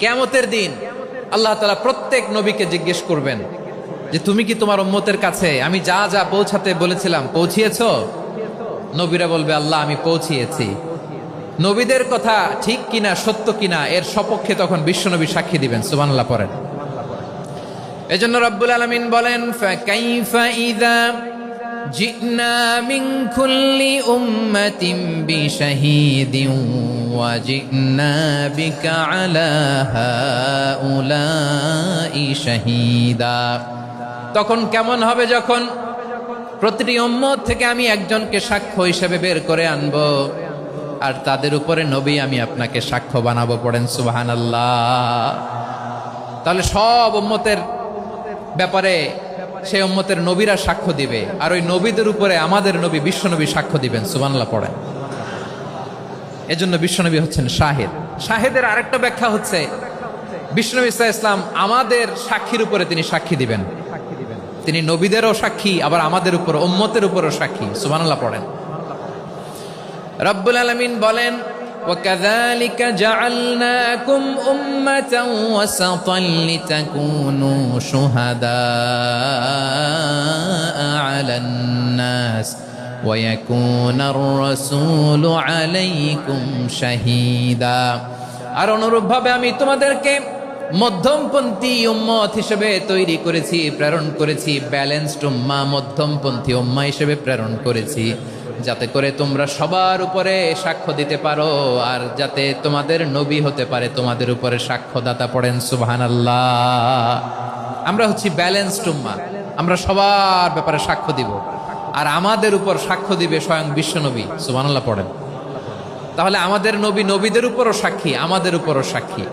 কিয়ামতের দিন আল্লাহ তাআলা প্রত্যেক নবীকে জিজ্ঞেস করবেন যে তুমি কি তোমার উম্মতের কাছে আমি যা যা পৌঁছাতে বলেছিলাম পৌঁছিয়েছো? নবীরা বলবে আল্লাহ আমি পৌঁছিয়েছি। নবীদের কথা ঠিক কিনা সত্য কিনা এর সপক্ষে তখন বিশ্বনবী সাক্ষী দিবেন। সুবহানাল্লাহ পড়েন। এজন্য রব্বুল আলামিন বলেন ফাকাইফা ইযা জিনা মিন কুল্লি উম্মাতিন বিশাহীদিন ওয়া জিনা বিকা আলা হাউলাই শাহীদা। তখন কেমন হবে যখন প্রতিটি উম্মত থেকে আমি একজনকে সাক্ষ্য হিসেবে বের করে আনবো, আর তাদের উপরে নবী আমি আপনাকে সাক্ষ্য বানাবো। পড়েন সুবহানাল্লাহ। তাহলে সব উম্মতের ব্যাপারে সেই উম্মতের নবীরা সাক্ষ্য দিবে, আর ওই নবীদের উপরে আমাদের নবী বিশ্বনবী সাক্ষ্য দিবেন। সুবহানাল্লাহ পড়েন। এজন্য বিশ্বনবী হচ্ছেন শাহিদ। শাহিদের আরেকটা ব্যাখ্যা হচ্ছে বিশ্বনবী সাল্লাল্লাহু আলাইহি ওয়াসাল্লাম আমাদের সাক্ষীর উপরে তিনি সাক্ষী দিবেন। তিনি নবীদেরও সাক্ষী, আবার আমাদের উপর উম্মতের উপরও সাক্ষী। সুবহানাল্লাহ পড়েন। রব্বুল আলামিন বলেন وَكَذَلِكَ جَعَلْنَاكُمْ أُمَّةً وَسَطًا لِتَكُونُوا شُهَدَاءَ عَلَى النَّاسِ وَيَكُونَ الرَّسُولُ عَلَيْكُمْ شَهِيدًا। আর অনুরূপভাবে আমি তোমাদেরকে মধ্যমপন্থী উম্মত হিসেবে তৈরি করেছি, প্রেরণ করেছি। ব্যালেন্সড উম্মাহ, মধ্যমপন্থী উম্মাহ হিসেবে প্রেরণ করেছি, যাতে করে তোমরা সবার উপরে সাক্ষ্য দিতে পারো, আর যাতে তোমাদের নবী হতে পারে তোমাদের উপরে সাক্ষ্যদাতা। পড়েন সুবহানাল্লাহ। আমরা হচ্ছি ব্যালেন্সড উম্মাহ, আমরা সবার ব্যাপারে সাক্ষ্য দিব, আর আমাদের উপর সাক্ষ্য দিবে স্বয়ং বিশ্বনবী। সুবহানাল্লাহ পড়েন। তাহলে আমাদের নবী নবীদের উপরও সাক্ষী, আমাদের উপরও সাক্ষী।